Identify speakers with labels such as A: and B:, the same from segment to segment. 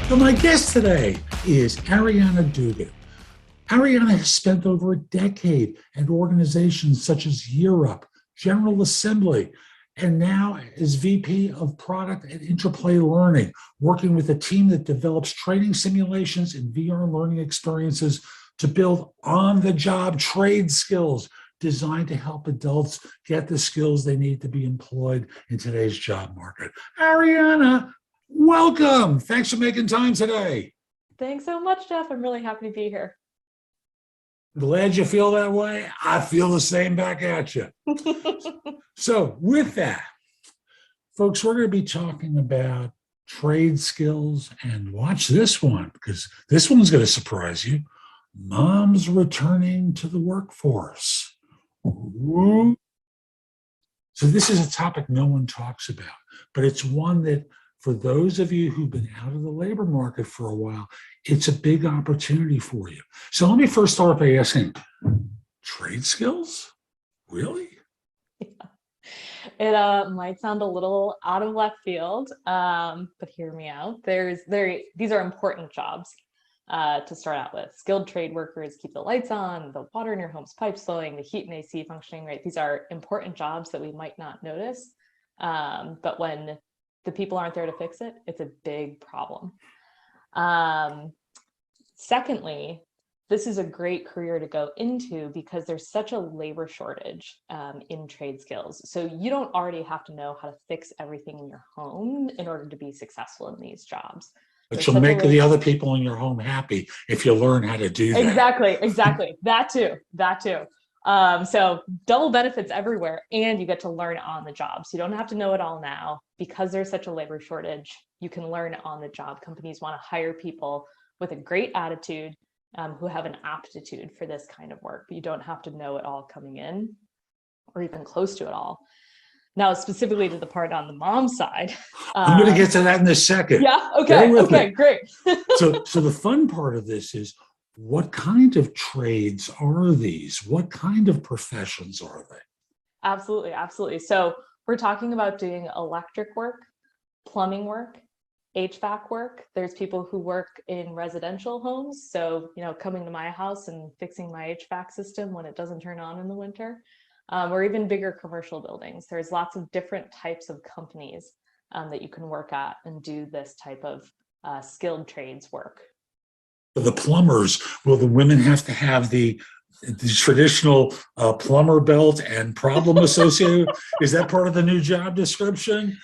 A: So my guest today is Ariana Dugan. Ariana has spent over a decade at organizations such as Europe, General Assembly, and now is VP of Product at Interplay Learning, working with a team that develops training simulations and VR learning experiences to build on-the-job trade skills designed to help adults get the skills they need to be employed in today's job market. Ariana, welcome. Thanks for making time today.
B: Thanks so much, Jeff. I'm really happy to be here.
A: Glad you feel that way. I feel the same back at you. So with that, folks, we're going to be talking about trade skills, and watch this one because this one's going to surprise you. Moms returning to the workforce. Ooh. So this is a topic no one talks about, but it's one that for those of you who've been out of the labor market for a while, it's a big opportunity for you. So let me first start by asking, trade skills? Really?
B: Yeah. It might sound a little out of left field, but hear me out. These are important jobs to start out with. Skilled trade workers keep the lights on, the water in your home's pipes flowing, the heat and AC functioning right. These are important jobs that we might not notice, but when the people aren't there to fix it, it's a big problem. Secondly, this is a great career to go into because there's such a labor shortage in trade skills. So you don't already have to know how to fix everything in your home in order to be successful in these jobs.
A: But you'll make the other people in your home happy if you learn how to do that.
B: Exactly. That too. So double benefits everywhere, and you get to learn on the job. So you don't have to know it all now. Because there's such a labor shortage, you can learn on the job. Companies want to hire people with a great attitude who have an aptitude for this kind of work, but you don't have to know it all coming in or even close to it all. Now, specifically to the part on the mom side.
A: I'm going to get to that in a second.
B: Yeah, okay, great.
A: So the fun part of this is, what kind of trades are these? What kind of professions are they?
B: Absolutely. So we're talking about doing electric work, plumbing work, HVAC work. There's people who work in residential homes. So, coming to my house and fixing my HVAC system when it doesn't turn on in the winter, or even bigger commercial buildings. There's lots of different types of companies that you can work at and do this type of skilled trades work.
A: The plumbers, will the women have to have the traditional plumber belt and problem associated? Is that part of the new job description?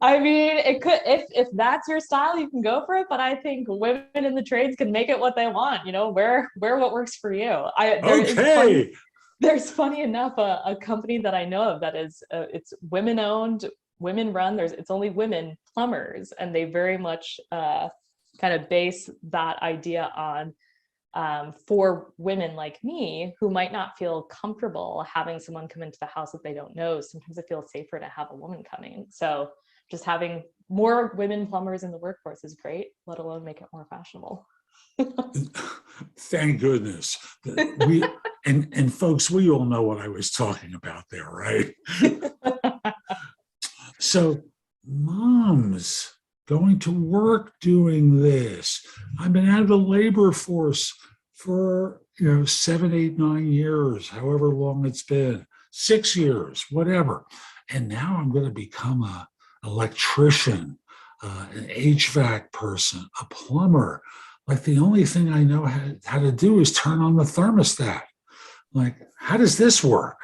B: I mean, it could, if that's your style, you can go for it. But I think women in the trades can make it what they want. Wear what works for you. There's funny enough a company that I know of that is it's women owned, women run. It's only women plumbers, and they very much kind of base that idea on for women like me who might not feel comfortable having someone come into the house that they don't know. Sometimes it feels safer to have a woman coming. So just having more women plumbers in the workforce is great, let alone make it more fashionable.
A: Thank goodness. We and folks, we all know what I was talking about there, right? So moms going to work doing this. I've been out of the labor force for 7, 8, 9 years, however long it's been, 6 years, whatever. And now I'm going to become an electrician, an HVAC person, a plumber. Like the only thing I know how to do is turn on the thermostat. Like, how does this work?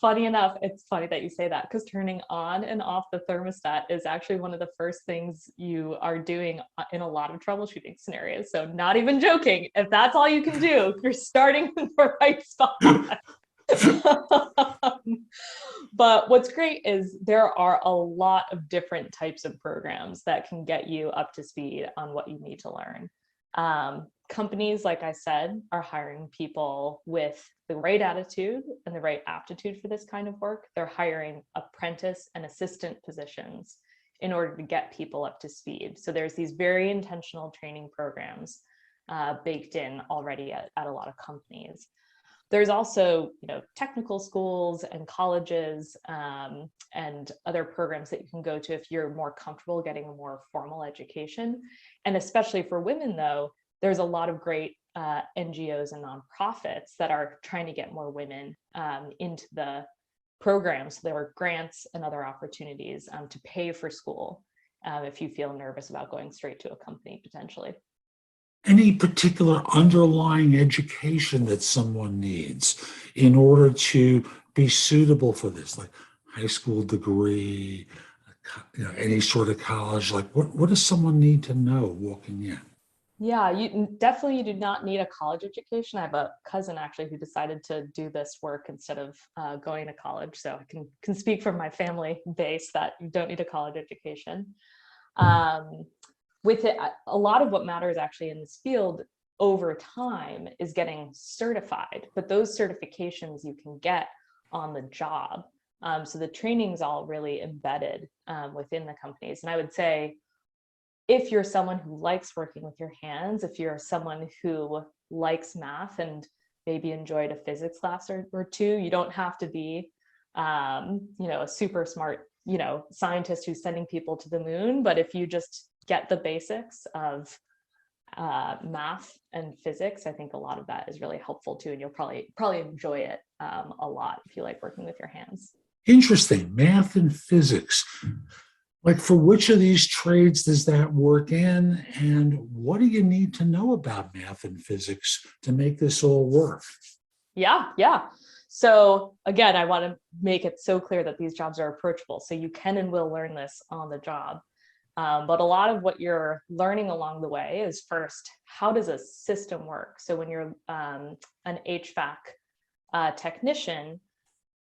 B: Funny enough, it's funny that you say that, because turning on and off the thermostat is actually one of the first things you are doing in a lot of troubleshooting scenarios. So not even joking, if that's all you can do, you're starting in the right spot. But what's great is there are a lot of different types of programs that can get you up to speed on what you need to learn. Companies, like I said, are hiring people with the right attitude and the right aptitude for this kind of work. They're hiring apprentice and assistant positions in order to get people up to speed. So there's these very intentional training programs baked in already at a lot of companies. There's also, technical schools and colleges and other programs that you can go to if you're more comfortable getting a more formal education. And especially for women, though, there's a lot of great NGOs and nonprofits that are trying to get more women into the programs. There are grants and other opportunities to pay for school if you feel nervous about going straight to a company potentially.
A: Any particular underlying education that someone needs in order to be suitable for this, like high school degree, any sort of college? Like, what does someone need to know walking in?
B: Yeah, you definitely do not need a college education. I have a cousin actually who decided to do this work instead of going to college. So I can speak from my family base that you don't need a college education. With it, a lot of what matters actually in this field over time is getting certified, but those certifications you can get on the job. So the training is all really embedded within the companies. And I would say, if you're someone who likes working with your hands, if you're someone who likes math and maybe enjoyed a physics class or two, you don't have to be, a super smart, scientist who's sending people to the moon. But if you just get the basics of math and physics, I think a lot of that is really helpful too. And you'll probably enjoy it a lot if you like working with your hands.
A: Interesting. Math and physics. Like, for which of these trades does that work in? And what do you need to know about math and physics to make this all work?
B: Yeah. So again, I want to make it so clear that these jobs are approachable. So you can and will learn this on the job. But a lot of what you're learning along the way is, first, how does a system work? So when you're an HVAC technician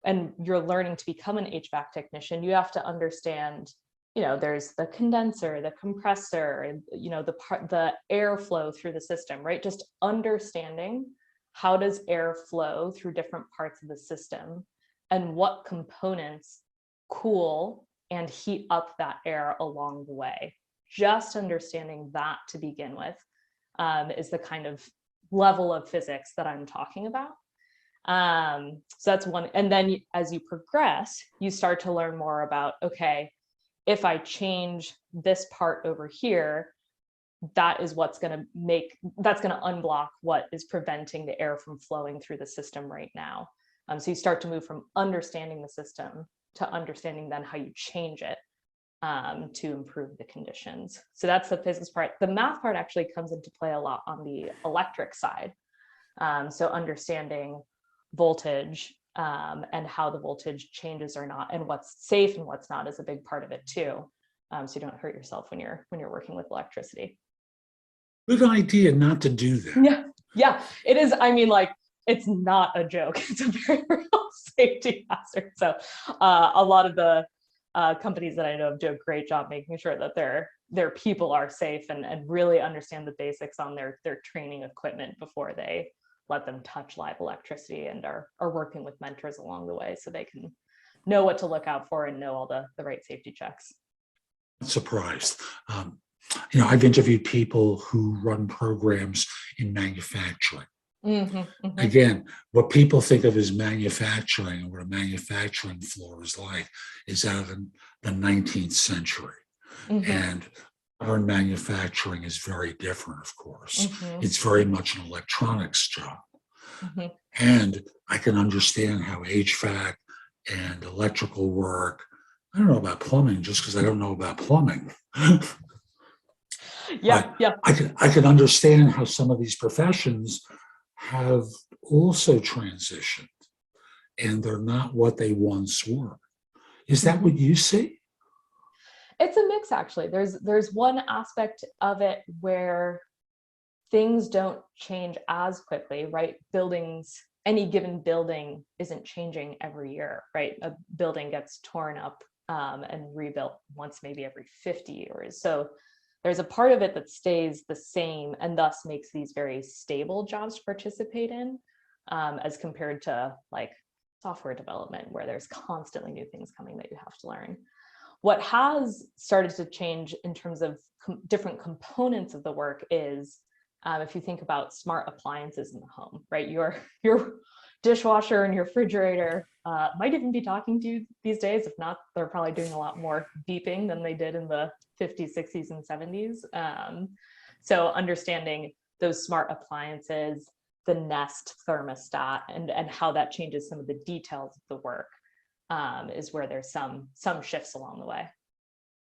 B: and you're learning to become an HVAC technician, you have to understand, there's the condenser, the compressor, the airflow through the system, right? Just understanding how does air flow through different parts of the system and what components cool and heat up that air along the way. Just understanding that to begin with is the kind of level of physics that I'm talking about. So that's one. And then as you progress, you start to learn more about, okay, if I change this part over here, that is what's going to unblock what is preventing the air from flowing through the system right now. So you start to move from understanding the system to understanding then how you change it to improve the conditions. So that's the physics part. The math part actually comes into play a lot on the electric side. So understanding voltage and how the voltage changes or not, and what's safe and what's not is a big part of it too. So you don't hurt yourself when you're working with electricity.
A: Good idea not to do that.
B: Yeah, it is. I mean, like, it's not a joke. It's a very real safety hazard. So a lot of the companies that I know of do a great job making sure that their people are safe and really understand the basics on their training equipment before they let them touch live electricity, and are working with mentors along the way so they can know what to look out for and know all the right safety checks.
A: I'm surprised. I've interviewed people who run programs in manufacturing. Again, what people think of as manufacturing and what a manufacturing floor is like is out of the 19th century. And modern manufacturing is very different, of course. It's very much an electronics job. And I can understand how HVAC and electrical work. I don't know about plumbing just because I don't know about plumbing.
B: Yeah.
A: I can understand how some of these professions have also transitioned and they're not what they once were. Is that what you see?
B: It's a mix, actually. There's one aspect of it where things don't change as quickly, right? Any given building isn't changing every year, right? A building gets torn up and rebuilt once maybe every 50 years. So there's a part of it that stays the same and thus makes these very stable jobs to participate in, as compared to like software development, where there's constantly new things coming that you have to learn. What has started to change in terms of different components of the work is, if you think about smart appliances in the home, right? You're dishwasher and your refrigerator might even be talking to you these days. If not, they're probably doing a lot more beeping than they did in the 50s, 60s, and 70s. So understanding those smart appliances, the Nest thermostat, and how that changes some of the details of the work is where there's some shifts along the way.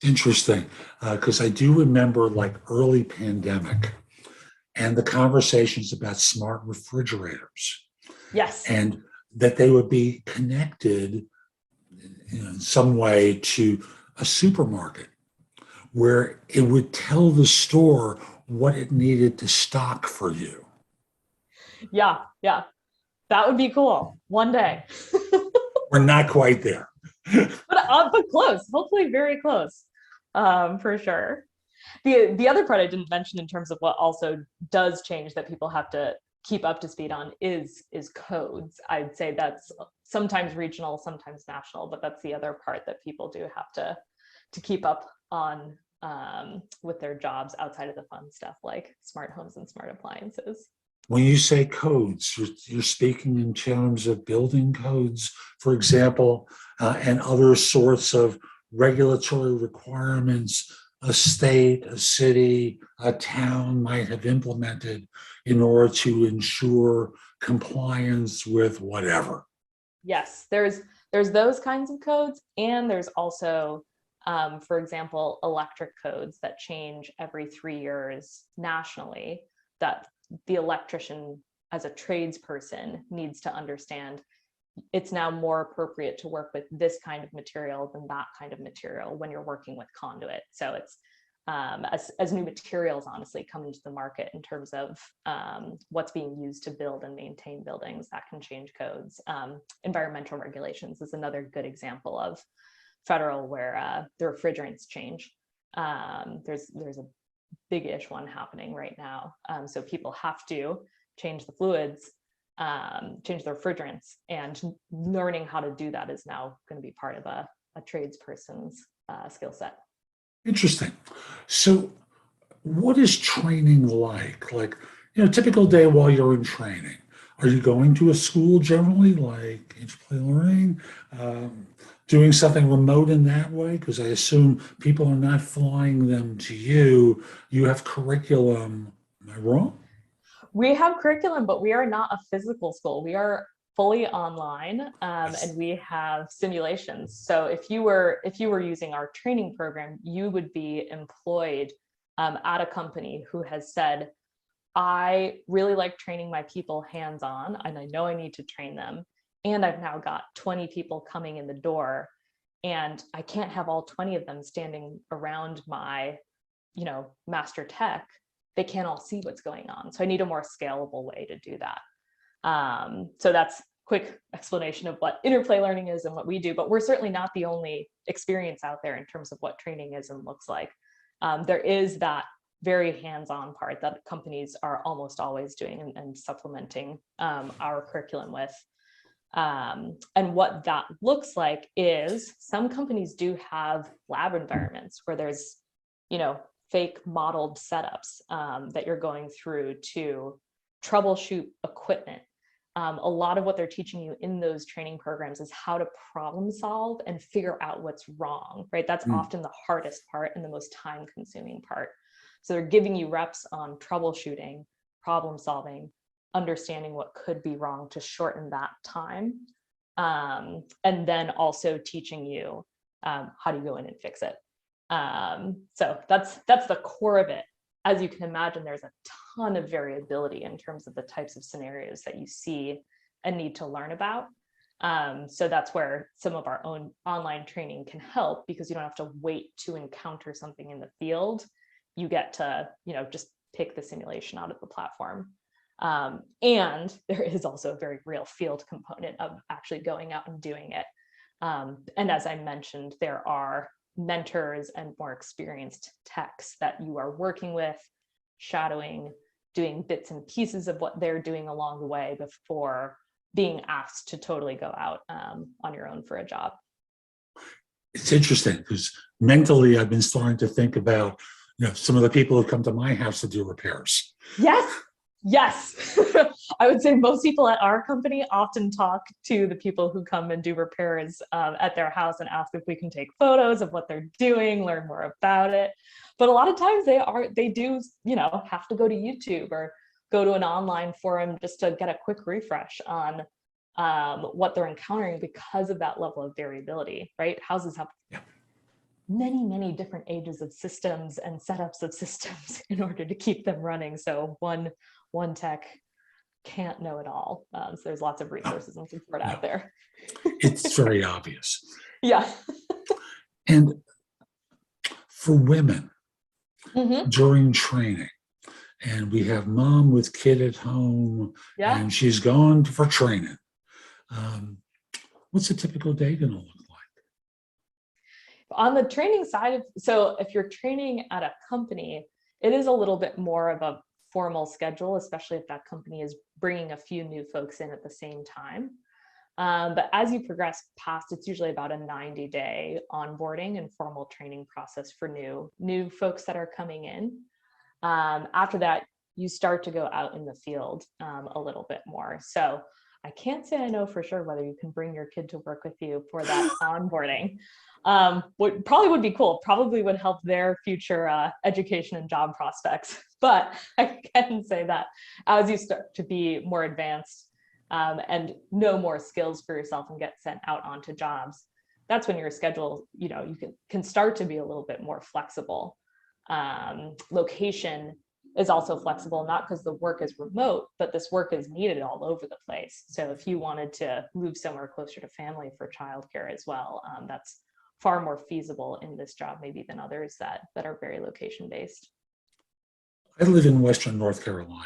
A: Interesting, because I do remember like early pandemic and the conversations about smart refrigerators.
B: Yes.
A: And that they would be connected in some way to a supermarket where it would tell the store what it needed to stock for you.
B: Yeah. That would be cool one day.
A: We're not quite there.
B: but close, hopefully very close, for sure. The other part I didn't mention in terms of what also does change that people have to keep up to speed on is codes. I'd say that's sometimes regional, sometimes national, but that's the other part that people do have to keep up on with their jobs outside of the fun stuff like smart homes and smart appliances.
A: When you say codes, you're speaking in terms of building codes, for example, and other sorts of regulatory requirements a state, a city, a town might have implemented in order to ensure compliance with whatever.
B: Yes, there's those kinds of codes, and there's also, for example, electric codes that change every 3 years nationally, that the electrician as a tradesperson needs to understand. It's now more appropriate to work with this kind of material than that kind of material when you're working with conduit. So it's as new materials honestly come into the market in terms of what's being used to build and maintain buildings, that can change codes. Environmental regulations is another good example of federal where the refrigerants change. There's a big-ish one happening right now. So people have to change the fluids, change the refrigerants, and learning how to do that is now going to be part of a tradesperson's skill set.
A: Interesting. So what is training like? Like, typical day while you're in training. Are you going to a school generally, like Interplay Learning, doing something remote in that way? Because I assume people are not flying them to you. You have curriculum. Am I wrong?
B: We have curriculum, but we are not a physical school. We are fully online, and we have simulations. So if you were using our training program, you would be employed at a company who has said, I really like training my people hands-on, and I know I need to train them. And I've now got 20 people coming in the door, and I can't have all 20 of them standing around my, master tech. They can't all see what's going on. So I need a more scalable way to do that. So that's a quick explanation of what Interplay Learning is and what we do, but we're certainly not the only experience out there in terms of what training is and looks like. There is that very hands-on part that companies are almost always doing and supplementing our curriculum with. And what that looks like is some companies do have lab environments where there's, fake modeled setups that you're going through to troubleshoot equipment. A lot of what they're teaching you in those training programs is how to problem solve and figure out what's wrong, right? That's often the hardest part and the most time consuming part. So they're giving you reps on troubleshooting, problem solving, understanding what could be wrong to shorten that time. And then also teaching you how to go in and fix it. So that's the core of it. As you can imagine, there's a ton of variability in terms of the types of scenarios that you see and need to learn about. So that's where some of our own online training can help, because you don't have to wait to encounter something in the field. You get to, just pick the simulation out of the platform. And there is also a very real field component of actually going out and doing it. And as I mentioned, there are mentors and more experienced techs that you are working with, shadowing, doing bits and pieces of what they're doing along the way before being asked to totally go out on your own for a job.
A: It's interesting because mentally I've been starting to think about, some of the people who come to my house to do repairs.
B: Yes. I would say most people at our company often talk to the people who come and do repairs at their house and ask if we can take photos of what they're doing, learn more about it. But a lot of times they do, have to go to YouTube or go to an online forum just to get a quick refresh on what they're encountering because of that level of variability, right? Houses have many, many different ages of systems and setups of systems in order to keep them running. So one tech can't know it all. So there's lots of resources and support out there.
A: It's very obvious.
B: Yeah.
A: And for women
B: Mm-hmm.
A: during training, and we have mom with kid at home,
B: Yeah.
A: and she's gone for training. What's a typical day going to look like?
B: On the training side, so if you're training at a company, it is a little bit more of a formal schedule, especially if that company is bringing a few new folks in at the same time. But as you progress past, it's usually about a 90-day onboarding and formal training process for new folks that are coming in. After that, you start to go out in the field a little bit more. So I can't say I know for sure whether you can bring your kid to work with you for that onboarding. What probably would be cool, probably would help their future education and job prospects. But I can say that as you start to be more advanced and know more skills for yourself and get sent out onto jobs, that's when your schedule, you can start to be a little bit more flexible. Location is also flexible, not because the work is remote, but this work is needed all over the place. So if you wanted to move somewhere closer to family for childcare as well, that's far more feasible in this job maybe than others that are very location based.
A: I live in Western North Carolina,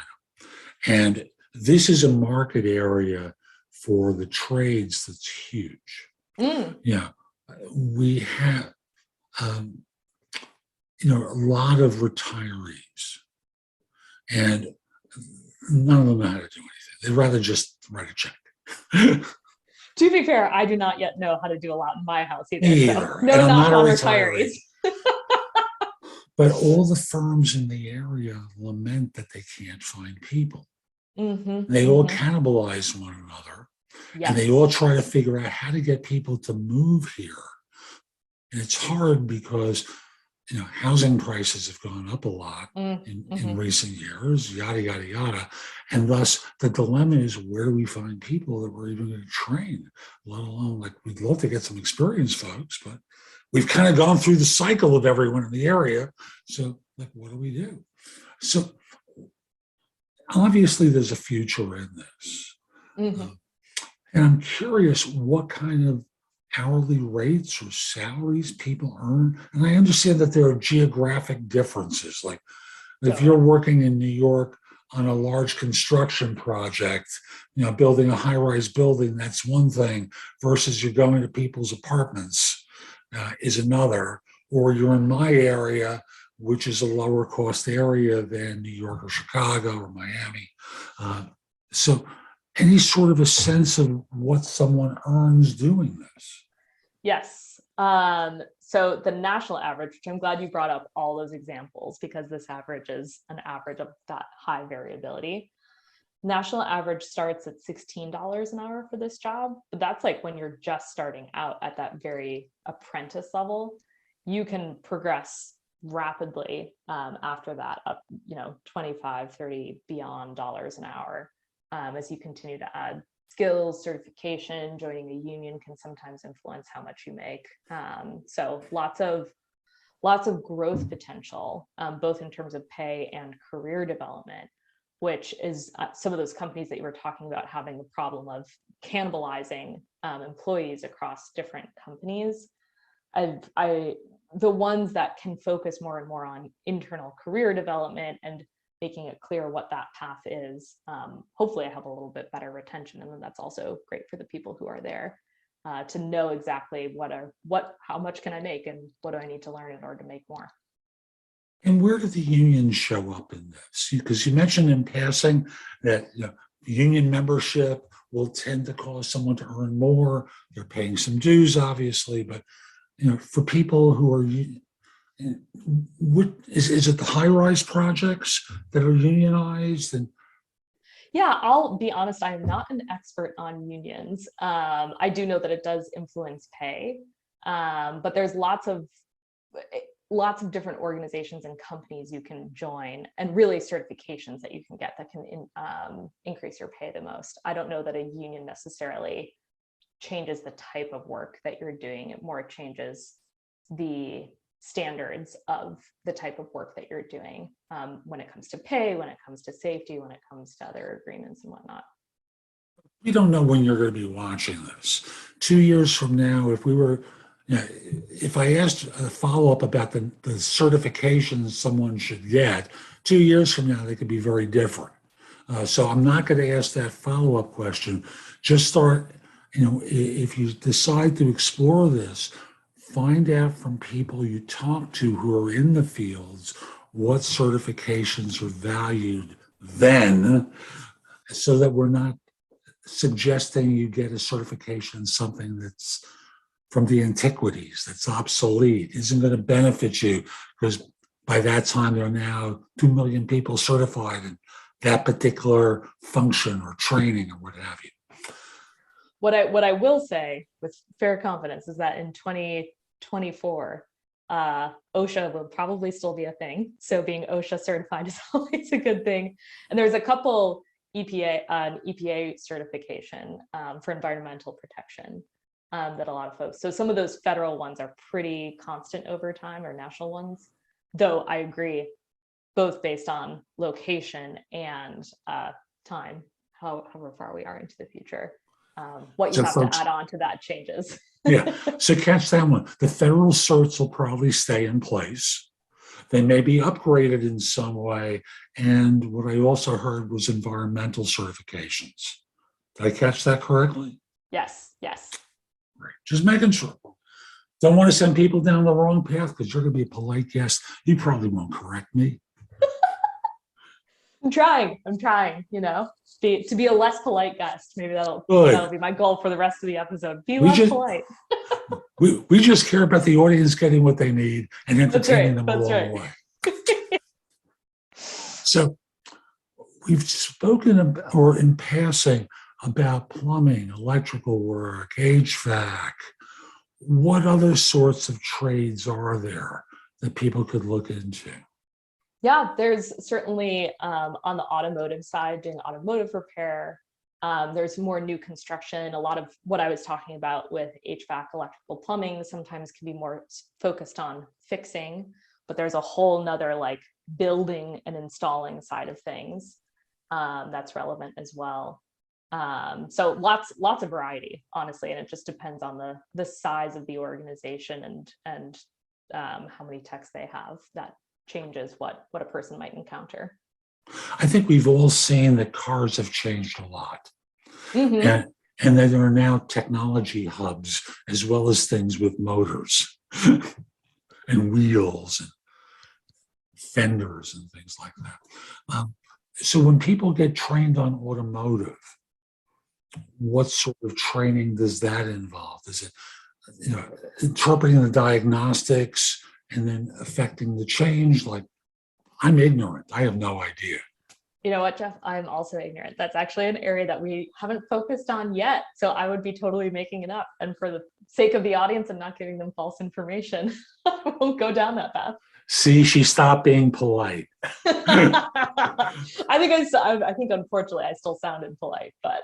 A: and this is a market area for the trades that's huge. Yeah, we have, a lot of retirees, and none of them know how to do anything. They'd rather just write a check.
B: To be fair, I do not yet know how to do a lot in my house either.
A: Either.
B: So no knock on retirees.
A: But all the firms in the area lament that they can't find people.
B: Mm-hmm,
A: they all cannibalize one another.
B: Yes.
A: And they all try to figure out how to get people to move here. And it's hard because, housing prices have gone up a lot in recent years, yada, yada, yada. And thus the dilemma is, where do we find people that we're even going to train, let alone, like, we'd love to get some experienced folks, but we've kind of gone through the cycle of everyone in the area. So, like, what do we do? So obviously there's a future in this. And I'm curious what kind of hourly rates or salaries people earn. And I understand that there are geographic differences. Like if you're working in New York on a large construction project, building a high-rise building, that's one thing, versus you're going to people's apartments is another. Or you're in my area, which is a lower cost area than New York or Chicago or Miami. So any sort of a sense of what someone earns doing this?
B: Yes. So the national average, which I'm glad you brought up all those examples, because this average is an average of that high variability. National average starts at $16 an hour for this job, but that's like when you're just starting out at that very apprentice level. You can progress rapidly after that, up 25, 30 beyond dollars an hour. As you continue to add skills, certification, joining a union can sometimes influence how much you make. So lots of growth potential, both in terms of pay and career development, which is some of those companies that you were talking about having the problem of cannibalizing employees across different companies. The ones that can focus more and more on internal career development and making it clear what that path is, hopefully I have a little bit better retention. And then that's also great for the people who are there to know exactly how much can I make and what do I need to learn in order to make more.
A: And where do the unions show up in this? Because you mentioned in passing that union membership will tend to cause someone to earn more. They're paying some dues, obviously, but for people who are, what is it the high-rise projects that are unionized? And
B: Yeah, I'll be honest, I am not an expert on unions. I do know that it does influence pay, but there's lots of different organizations and companies you can join, and really certifications that you can get that can increase your pay the most. I don't know that a union necessarily changes the type of work that you're doing. It more changes the standards of the type of work that you're doing, when it comes to pay, when it comes to safety, when it comes to other agreements and whatnot.
A: We don't know when you're going to be watching this. 2 years from now, if we were, if I asked a follow up about the certifications someone should get, 2 years from now, they could be very different. So I'm not going to ask that follow up question. Just start, if you decide to explore this, find out from people you talk to who are in the fields what certifications are valued then, so that we're not suggesting you get a certification in something that's from the antiquities, that's obsolete, isn't going to benefit you, because by that time there are now 2 million people certified in that particular function or training or what have you.
B: What I will say with fair confidence is that in 2024, OSHA will probably still be a thing. So being OSHA certified is always a good thing. And there's a couple EPA certification for environmental protection that a lot of folks. So some of those federal ones are pretty constant over time, or national ones. Though I agree, both based on location and time, however far we are into the future. What you have to add on to that changes.
A: Yeah, so catch that one. The federal certs will probably stay in place. They may be upgraded in some way. And what I also heard was environmental certifications. Did I catch that correctly?
B: Yes, yes.
A: Right. Just making sure. Don't want to send people down the wrong path, because you're going to be a polite guest. You probably won't correct me.
B: I'm trying, to be a less polite guest. Maybe that'll be my goal for the rest of the episode. Be less polite.
A: we just care about the audience getting what they need and entertaining them along the way. So we've spoken about, or in passing, about plumbing, electrical work, HVAC. What other sorts of trades are there that people could look into?
B: Yeah, there's certainly on the automotive side, doing automotive repair. There's more new construction. A lot of what I was talking about with HVAC, electrical, plumbing, sometimes can be more focused on fixing, but there's a whole nother like building and installing side of things that's relevant as well. So lots of variety, honestly, and it just depends on the size of the organization and how many techs they have. That changes what a person might encounter.
A: I think we've all seen that cars have changed a lot.
B: Mm-hmm.
A: And that there are now technology hubs, as well as things with motors and wheels and fenders and things like that. So when people get trained on automotive, what sort of training does that involve? Is it interpreting the diagnostics and then affecting the change? Like, I'm ignorant. I have no idea.
B: You know what, Jeff? I'm also ignorant. That's actually an area that we haven't focused on yet. So I would be totally making it up. And for the sake of the audience and not giving them false information, I won't go down that path.
A: See, she stopped being polite.
B: I think unfortunately I still sounded polite, but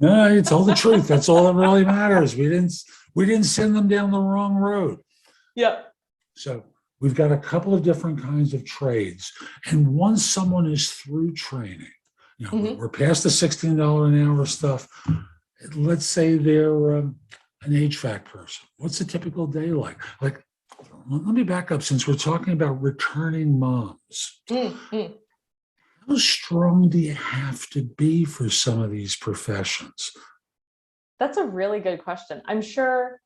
A: no, you told the truth. That's all that really matters. We didn't send them down the wrong road.
B: Yep.
A: So we've got a couple of different kinds of trades. And once someone is through training, we're past the $16 an hour stuff. Let's say they're an HVAC person. What's a typical day like? Like, let me back up, since we're talking about returning moms.
B: Mm-hmm.
A: How strong do you have to be for some of these professions?
B: That's a really good question. I'm sure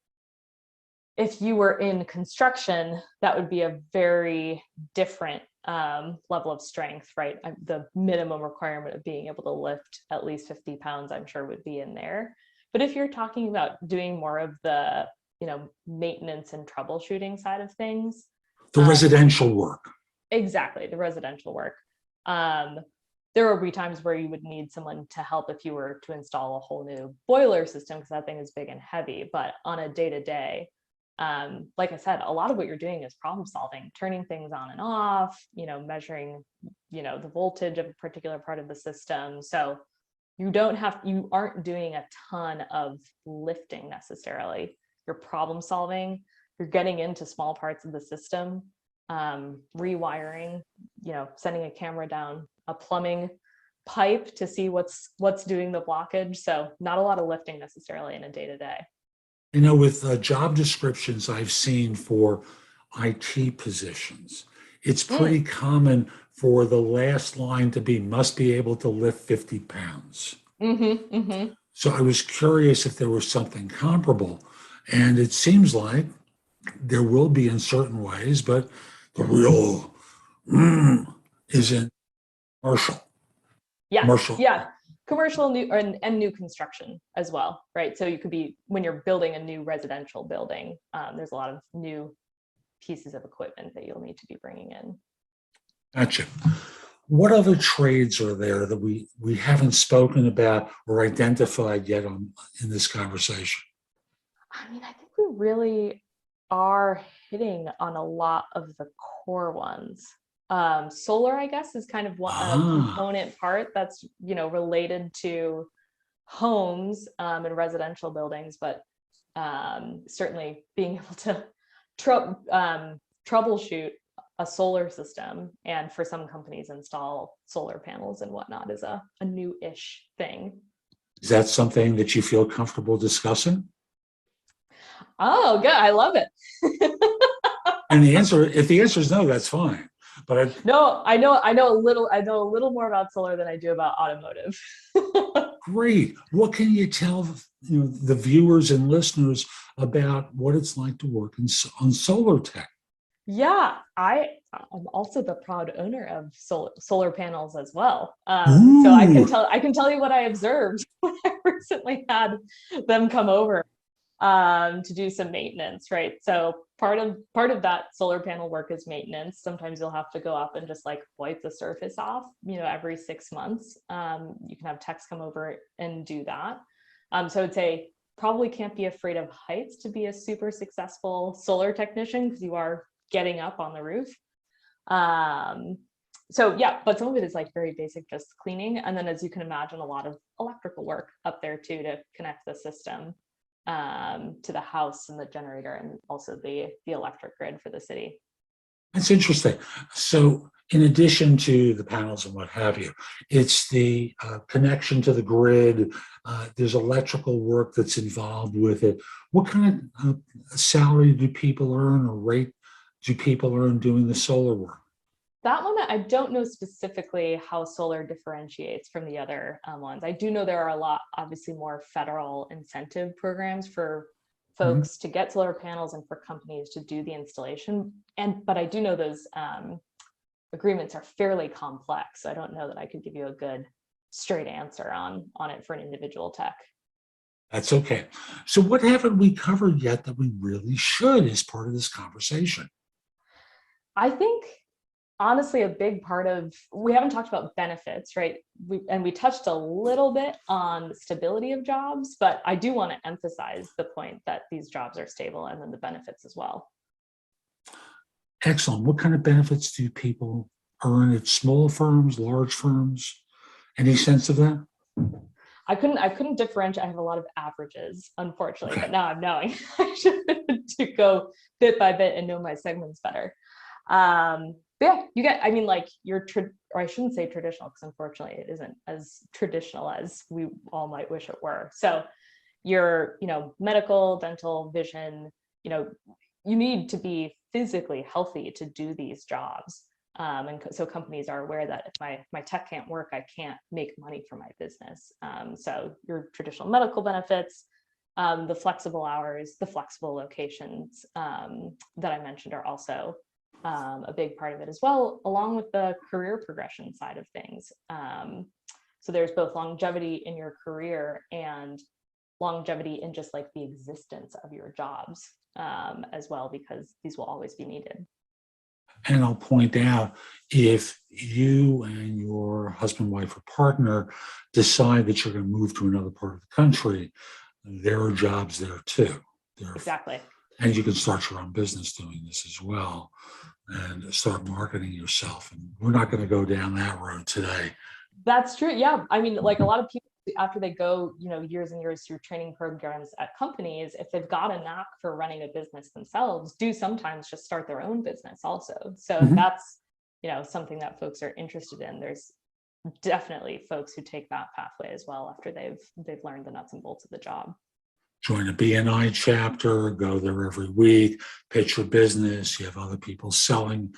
B: if you were in construction, that would be a very different level of strength, right? The minimum requirement of being able to lift at least 50 pounds, I'm sure, would be in there. But if you're talking about doing more of the maintenance and troubleshooting side of things,
A: the residential work.
B: Exactly, the residential work. there would be times where you would need someone to help if you were to install a whole new boiler system, because that thing is big and heavy. But on a day-to-day, like I said, a lot of what you're doing is problem solving, turning things on and off, measuring, the voltage of a particular part of the system. So you aren't doing a ton of lifting necessarily. You're problem solving, you're getting into small parts of the system, rewiring, sending a camera down a plumbing pipe to see what's doing the blockage. So not a lot of lifting necessarily in a day-to-day.
A: With job descriptions I've seen for IT positions, it's pretty common for the last line to be must be able to lift 50 pounds. So I was curious if there was something comparable. And it seems like there will be in certain ways, but the real is in commercial.
B: Yeah,
A: Commercial.
B: yeah. Commercial and new construction as well, right? So you could be, when you're building a new residential building, there's a lot of new pieces of equipment that you'll need to be bringing in.
A: Gotcha. What other trades are there that we haven't spoken about or identified yet in this conversation?
B: I mean, I think we really are hitting on a lot of the core ones. Solar, I guess, is kind of a component part that's, related to homes and residential buildings, but certainly being able to troubleshoot a solar system, and for some companies install solar panels and whatnot, is a new-ish thing.
A: Is that something that you feel comfortable discussing?
B: Oh, good. I love it.
A: And if the answer is no, that's fine. But
B: no, I know a little more about solar than I do about automotive.
A: Great. What can you tell the viewers and listeners about what it's like to work on solar tech?
B: Yeah, I'm also the proud owner of solar panels as well. So I can tell you what I observed when I recently had them come over to do some maintenance, right? So part of that solar panel work is maintenance. Sometimes you'll have to go up and just like wipe the surface off, every 6 months. You can have techs come over and do that. So I'd say probably can't be afraid of heights to be a super successful solar technician, because you are getting up on the roof. So yeah, but some of it is like very basic, just cleaning. And then, as you can imagine, a lot of electrical work up there too, to connect the system to the house and the generator, and also the electric grid for the city.
A: That's interesting. So in addition to the panels and what have you, it's the connection to the grid. There's electrical work that's involved with it. What kind of salary do people earn, or rate do people earn doing the solar work?
B: That one, I don't know specifically how solar differentiates from the other ones. I do know there are a lot, obviously, more federal incentive programs for folks to get solar panels and for companies to do the installation. But I do know those agreements are fairly complex. I don't know that I could give you a good straight answer on it for an individual tech.
A: That's okay. So what haven't we covered yet that we really should as part of this conversation?
B: I think, honestly, a big part of, we haven't talked about benefits, right? We touched a little bit on the stability of jobs, but I do want to emphasize the point that these jobs are stable, and then the benefits as well.
A: Excellent. What kind of benefits do people earn at small firms, large firms? Any sense of that?
B: I couldn't differentiate. I have a lot of averages, unfortunately,
A: Okay.
B: but now I'm knowing I should to go bit by bit and know my segments better. But yeah, you get, I mean, like or I shouldn't say traditional, because unfortunately it isn't as traditional as we all might wish it were. So your, medical, dental, vision, you need to be physically healthy to do these jobs. And so companies are aware that if my tech can't work, I can't make money for my business. So your traditional medical benefits, the flexible hours, the flexible locations that I mentioned are also a big part of it as well, along with the career progression side of things. So there's both longevity in your career and longevity in just like the existence of your jobs as well, because these will always be needed.
A: And I'll point out, if you and your husband, wife, or partner decide that you're going to move to another part of the country, there are jobs there too.
B: Exactly.
A: And you can start your own business doing this as well and start marketing yourself. And we're not going to go down that road today.
B: That's true. Yeah. I mean, like a lot of people, after they go, years and years through training programs at companies, if they've got a knack for running a business themselves, do sometimes just start their own business also. So if that's, something that folks are interested in, there's definitely folks who take that pathway as well after they've learned the nuts and bolts of the job.
A: Join a BNI chapter, go there every week, pitch your business. You have other people selling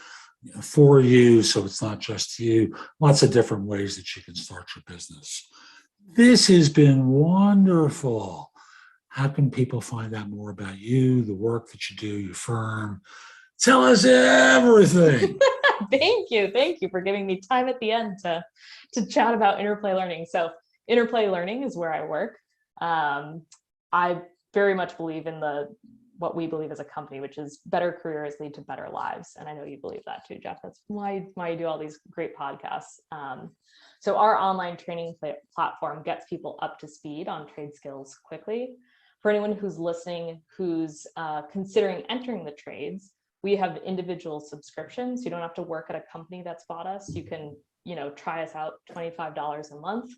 A: for you, so it's not just you. Lots of different ways that you can start your business. This has been wonderful. How can people find out more about you, the work that you do, your firm? Tell us everything.
B: Thank you for giving me time at the end to chat about Interplay Learning. So Interplay Learning is where I work. I very much believe in what we believe as a company, which is better careers lead to better lives. And I know you believe that too, Jeff. That's why you do all these great podcasts. So our online training platform gets people up to speed on trade skills quickly. For anyone who's listening, who's considering entering the trades, we have individual subscriptions. You don't have to work at a company that's bought us. You can, try us out $25 a month.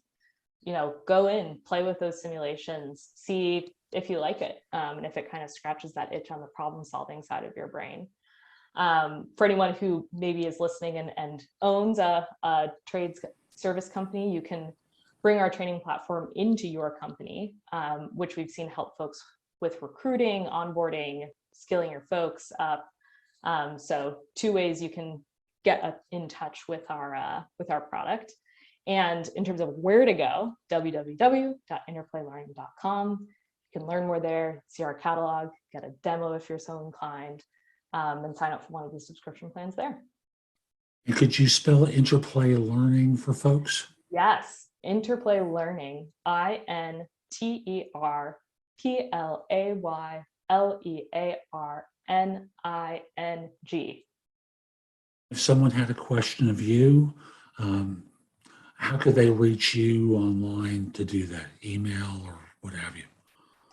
B: Go in, play with those simulations, see if you like it, and if it kind of scratches that itch on the problem solving side of your brain. For anyone who maybe is listening and owns a trades service company, you can bring our training platform into your company, which we've seen help folks with recruiting, onboarding, skilling your folks up. So 2 ways you can get in touch with our product. And in terms of where to go, www.interplaylearning.com. You can learn more there, see our catalog, get a demo if you're so inclined, and sign up for one of the subscription plans there.
A: And could you spell Interplay Learning for folks?
B: Yes, Interplay Learning, INTERPLAYLEARNING.
A: If someone had a question of you, how could they reach you online to do that? Email or what have you?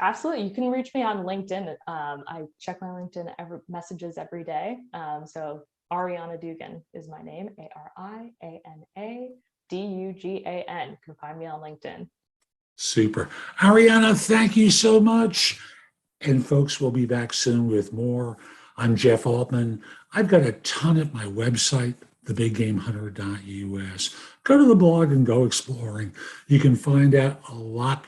B: Absolutely. You can reach me on LinkedIn. I check my LinkedIn messages every day. So Ariana Dugan is my name, ARIANADUGAN. You can find me on LinkedIn.
A: Super. Ariana, thank you so much. And folks, we'll be back soon with more. I'm Jeff Altman. I've got a ton at my website, thebiggamehunter.us. Go to the blog and go exploring. You can find out a lot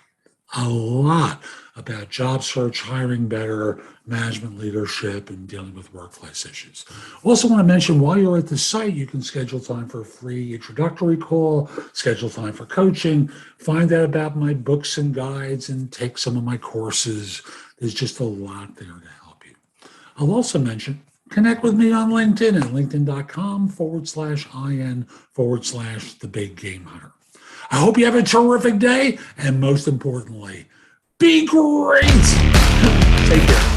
A: about job search, hiring better, management leadership, and dealing with workplace issues. Also want to mention, while you're at the site, you can schedule time for a free introductory call, schedule time for coaching, find out about my books and guides, and take some of my courses. There's just a lot there to help you. I'll also mention, connect with me on LinkedIn at linkedin.com/IN/the-big-game-hunter. I hope you have a terrific day, and most importantly, be great. Take care.